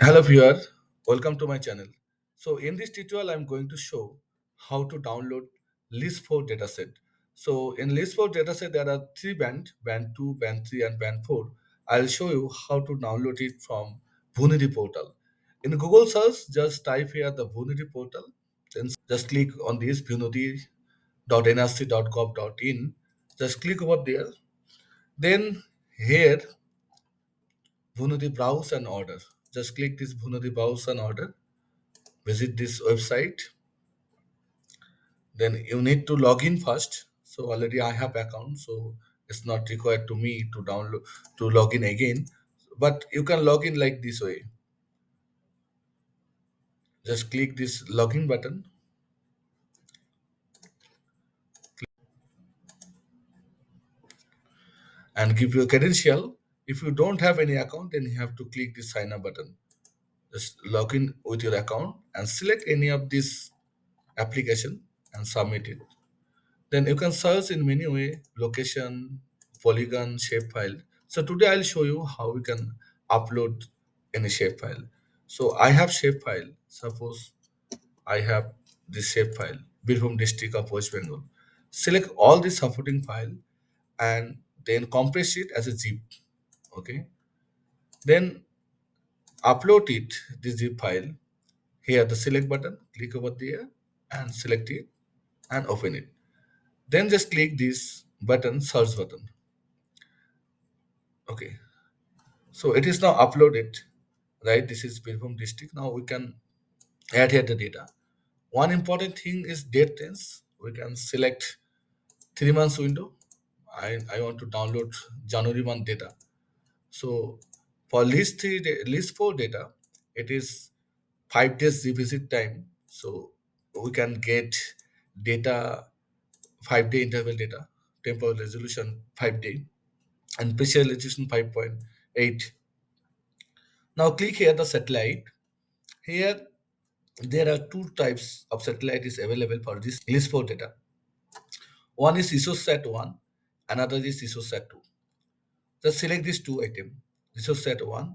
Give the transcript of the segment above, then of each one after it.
Hello viewer, welcome to my channel. So in this tutorial, I'm going to show how to download LISS-IV dataset. So in LISS-IV dataset, there are three band 2, band 3 and band 4. I'll show you how to download it from Bhoonidhi portal. In Google search, just type here the Bhoonidhi portal, then just click on this bhoonidhi.nrc.gov.in. Just click over there. Then here, Bhoonidhi browse and order. Just click this Bhoonidhi browse and order, visit this website. Then you need to log in first. So already I have account, so it's not required to me to download to log in again, but you can log in like this way. Just click this login button and give your credential. If you don't have any account, then you have to click this sign up button. Just log in with your account and select any of this application and submit it. Then you can search in many way, location, polygon, shapefile. So today I'll show you how we can upload any shapefile. So I have shapefile. Suppose I have this shapefile, Birbhum district of West Bengal. Select all the supporting file and then compress it as a zip. Okay. Then upload it, this zip file. Here the select button, click over there and select it and open it. Then just click this button, search button. Okay. So it is now uploaded, right? This is Birbhum district. Now we can add here the data. One important thing is date range. We can select 3 months window. I want to download January 1 data. So for list 4 data, it is 5 days revisit time. So we can get data 5 day interval data, temporal resolution 5 day, and pressure resolution 5.8. Now click here the satellite. Here there are two types of satellite is available for this LISS-IV data. One is Resourcesat-1, another is Resourcesat-2. Just select these two items, Resourcesat-1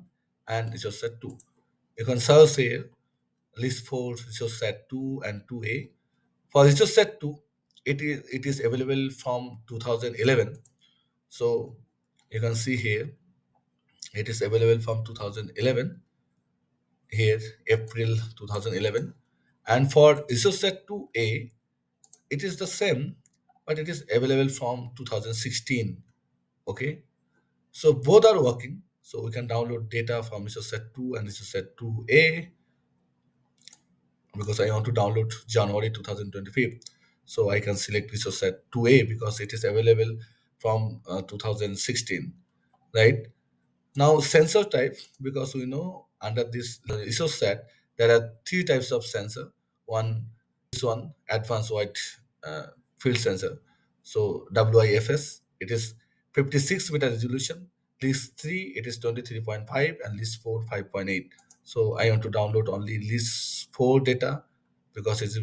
and Resourcesat-2. You can search here LISS-IV, Resourcesat-2 and 2A. For Resourcesat-2, it is available from 2011. So you can see here it is available from 2011, here April 2011. And for Resourcesat-2A, it is the same, but it is available from 2016. Okay, so both are working. So we can download data from Resourcesat 2 and Resourcesat 2A, because I want to download January 2025. So I can select Resourcesat 2A because it is available from 2016, right? Now sensor type, because we know under this ISOSAT there are three types of sensor. One, this one, advanced wide uh, field sensor. So WIFS, it is 56 meter resolution. LISS-III, it is 23.5, and LISS-IV 5.8. So I want to download only LISS-IV data because it's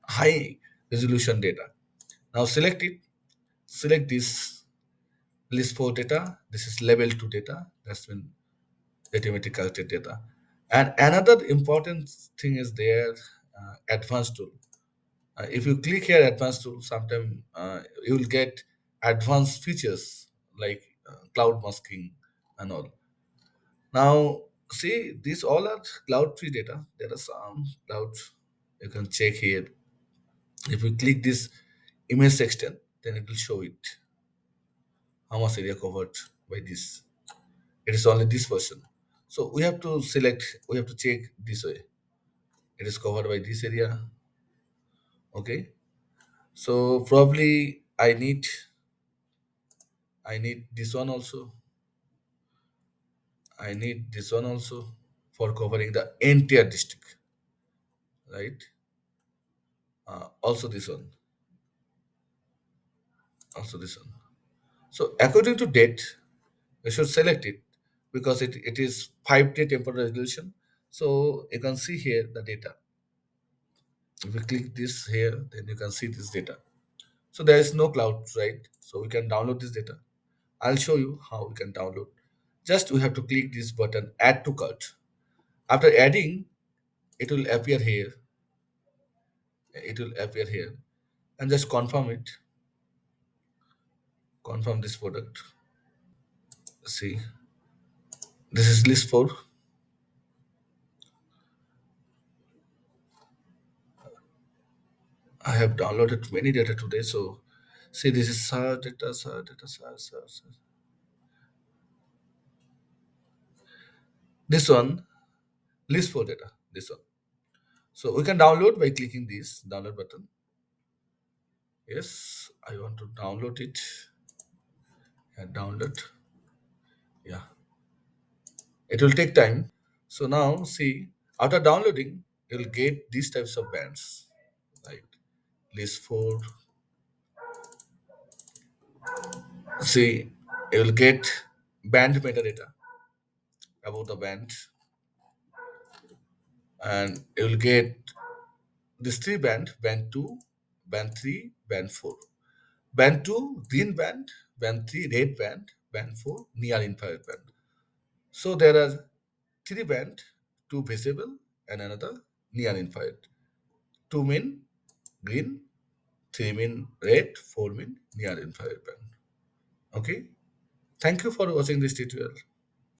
high resolution data. Now select it. Select this LISS-IV data. This is level 2 data. That's been automatically collected data. And another important thing is their advanced tool. If you click here advanced tool, sometime you will get advanced features like cloud masking and all. Now see, these all are cloud free data. There are some cloud, you can check here. If you click this image section, then it will show it how much area covered by this. It is only this version. So we have to select, we have to check this way. It is covered by this area. Okay. So probably I need this one also. I need this one also for covering the entire district, right? Also this one, also this one. So according to date, we should select it because it is 5 day temporal resolution. So you can see here the data. If you click this here, then you can see this data. So there is no cloud, right? So we can download this data. I'll show you how we can download. Just we have to click this button, add to cart. After adding, it will appear here. It will appear here, and just confirm it. Confirm this product. See, this is list 4. I have downloaded many data today, so see, this is SAR data, SAR data, SAR. This one, list 4 data. This one. So we can download by clicking this download button. Yes, I want to download it. Yeah, download. Yeah, it will take time. So now see, after downloading, you'll get these types of bands, right? List 4. See, you'll get band metadata about the band, and you'll get this three band 2, band 3, band 4. Band 2, green band 3, red band 4, near infrared band. So there are three band, two visible and another near infrared. Two mean green, three mean red, four mean near infrared band. Okay. Thank you for watching this tutorial.